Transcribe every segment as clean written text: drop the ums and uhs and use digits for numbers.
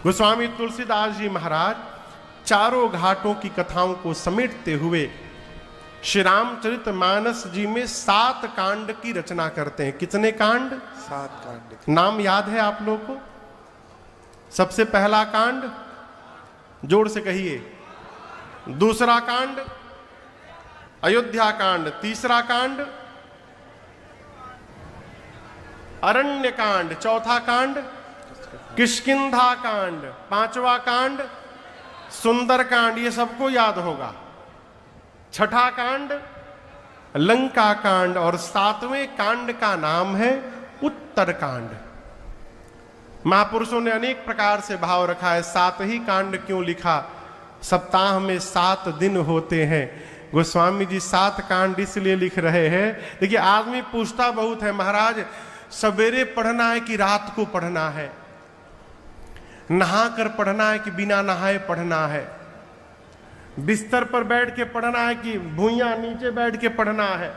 गोस्वामी तुलसीदास जी महाराज चारों घाटों की कथाओं को समेटते हुए श्री रामचरितमानस जी में 7 कांड की रचना करते हैं। कितने कांड? 7 कांड। नाम याद है आप लोग को? सबसे पहला कांड जोर से कहिए। दूसरा कांड अयोध्या कांड। तीसरा कांड अरण्य कांड। चौथा कांड किष्किंधा कांड। पांचवा कांड सुंदर कांड। ये सबको याद होगा। छठा कांड लंका कांड और 7वें कांड का नाम है उत्तर कांड। महापुरुषों ने अनेक प्रकार से भाव रखा है। 7 ही कांड क्यों लिखा? सप्ताह में 7 दिन होते हैं। गोस्वामी जी 7 कांड इसलिए लिख रहे हैं। देखिए आदमी पूछता बहुत है, महाराज सवेरे पढ़ना है कि रात को पढ़ना है, नहा कर पढ़ना है कि बिना नहाए पढ़ना है, बिस्तर पर बैठ के पढ़ना है कि भुइयां नीचे बैठ के पढ़ना है,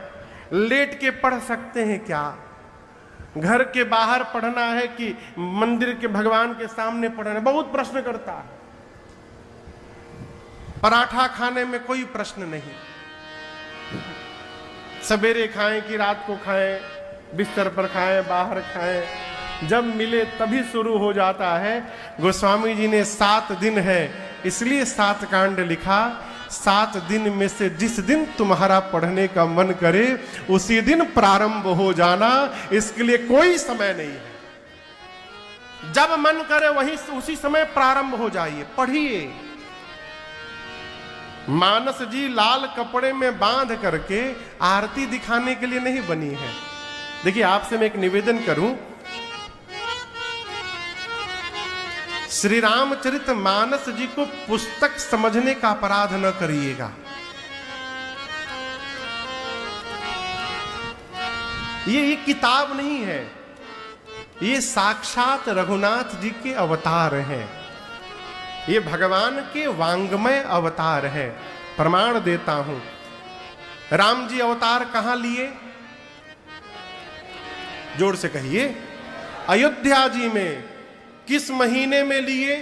लेट के पढ़ सकते हैं क्या, घर के बाहर पढ़ना है कि मंदिर के भगवान के सामने पढ़ना है? बहुत प्रश्न करता है। पराठा खाने में कोई प्रश्न नहीं, सवेरे खाएं कि रात को खाएं, बिस्तर पर खाएं बाहर खाएं, जब मिले तभी शुरू हो जाता है। गोस्वामी जी ने 7 दिन है इसलिए 7 कांड लिखा। 7 दिन में से जिस दिन तुम्हारा पढ़ने का मन करे उसी दिन प्रारंभ हो जाना, इसके लिए कोई समय नहीं है। जब मन करे वही उसी समय प्रारंभ हो जाइए, पढ़िए। मानस जी लाल कपड़े में बांध करके आरती दिखाने के लिए नहीं बनी है। देखिए आपसे मैं एक निवेदन करूं, श्री रामचरितमानस जी को पुस्तक समझने का अपराध न करिएगा। ये किताब नहीं है, ये साक्षात रघुनाथ जी के अवतार हैं। ये भगवान के वांग्मय अवतार है। प्रमाण देता हूं। राम जी अवतार कहां लिए? जोर से कहिए। अयोध्या जी में। किस महीने में लिए?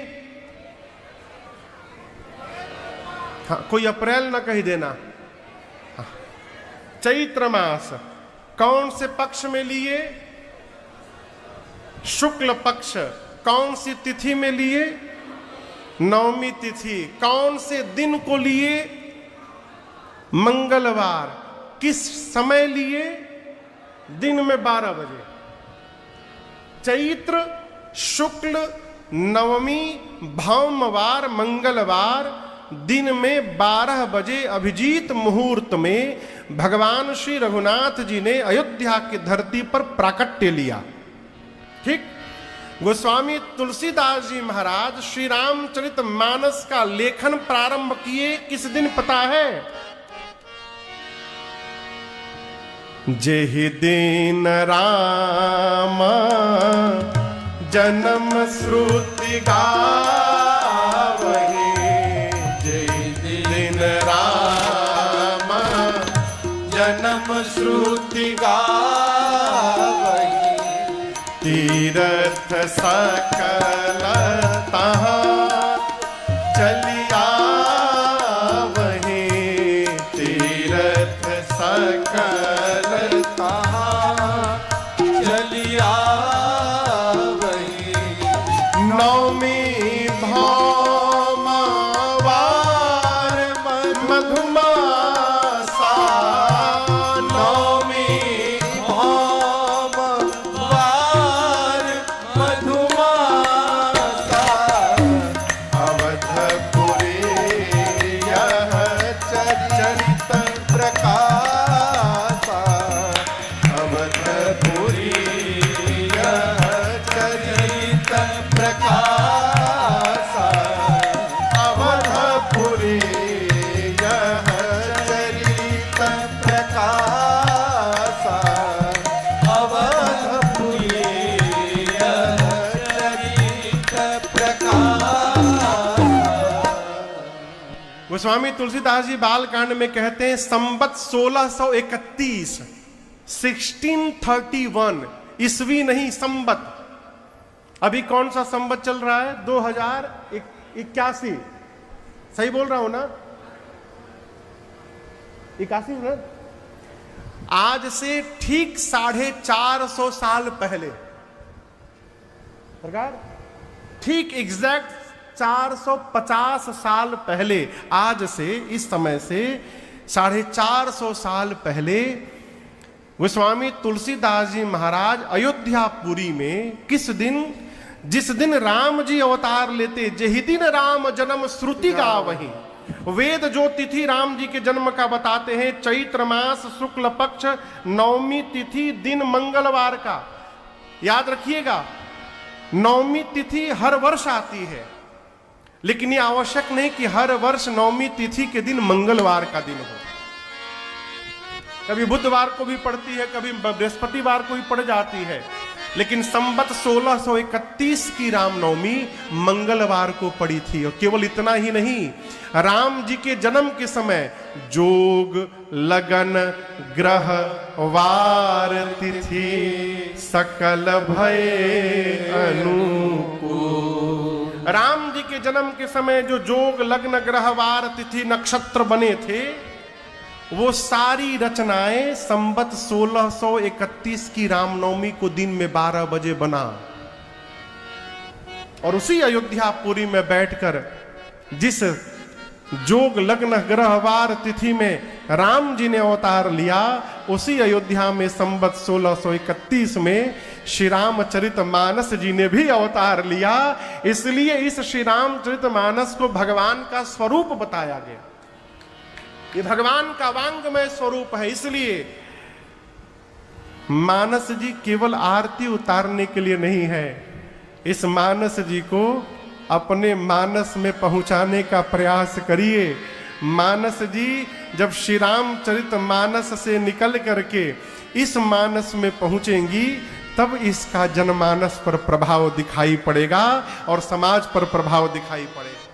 हाँ, कोई अप्रैल न कही देना। हाँ। चैत्र मास। कौन से पक्ष में लिए? शुक्ल पक्ष। कौन सी तिथि में लिए? नवमी तिथि। कौन से दिन को लिए? मंगलवार। किस समय लिए? दिन में 12 बजे। चैत्र शुक्ल नवमी भौमवार मंगलवार दिन में 12 बजे अभिजीत मुहूर्त में भगवान श्री रघुनाथ जी ने अयोध्या की धरती पर प्राकट्य लिया। ठीक। गोस्वामी तुलसीदास जी महाराज श्री रामचरितमानस का लेखन प्रारंभ किए किस दिन पता है? जेहि दिन राम जन्म श्रुति गावहि, जेहि दिन राम जन्म श्रुति गावहि, तीर्थ सकल तहाँ चलिया वही, तीर्थ सकल तहाँ चलिया वही। नवमी भौमवार मधुमासा, नवमी भौमवार मधुमासा, अवधपुरी यह चरित प्रकाशा, अवधपुरी यह चरित प्रकाशा, अवधपुरी यह चरित प्रकाशा, अवधपुरी यह चरित प्रकाशा। गोस्वामी तुलसीदास जी बालकांड में कहते हैं संवत 1631 1631 ईस्वी नहीं संवत, अभी कौन सा संवत चल रहा है? 2081। सही बोल रहा हूं ना? 81 ना? आज से ठीक 450 साल पहले सरकार, ठीक एग्जैक्ट 450 साल पहले, आज से इस समय से 450 साल पहले गोस्वामी तुलसीदास जी महाराज अयोध्यापुरी में किस दिन, जिस दिन राम जी अवतार लेते, जही दिन राम जन्म श्रुति गावहीं। वेद जो तिथि राम जी के जन्म का बताते हैं, चैत्र मास शुक्ल पक्ष नवमी तिथि दिन मंगलवार का। याद रखिएगा, नवमी तिथि हर वर्ष आती है, लेकिन ये आवश्यक नहीं कि हर वर्ष नवमी तिथि के दिन मंगलवार का दिन हो। कभी बुधवार को भी पड़ती है, कभी बृहस्पतिवार को भी पड़ जाती है, लेकिन संवत 1631 की रामनवमी मंगलवार को पड़ी थी। और केवल इतना ही नहीं, राम जी के जन्म के समय जोग लगन ग्रह वार तिथि सकल भय अनुकूल। राम जी के जन्म के समय जो जोग लग्न ग्रह वार तिथि नक्षत्र बने थे, वो सारी रचनाएं संवत 1631 की रामनवमी को दिन में 12 बजे बना। और उसी अयोध्यापुरी में बैठकर जिस जोग लग्न ग्रह वार तिथि में राम जी ने अवतार लिया, उसी अयोध्या में संवत 1631 में श्री रामचरितमानस जी ने भी अवतार लिया। इसलिए इस श्री रामचरितमानस को भगवान का स्वरूप बताया गया। ये भगवान का वांगमय स्वरूप है। इसलिए मानस जी केवल आरती उतारने के लिए नहीं है, इस मानस जी को अपने मानस में पहुंचाने का प्रयास करिए। मानस जी जब श्री रामचरित मानस से निकल करके इस मानस में पहुंचेंगी, तब इसका जनमानस पर प्रभाव दिखाई पड़ेगा और समाज पर प्रभाव दिखाई पड़ेगा।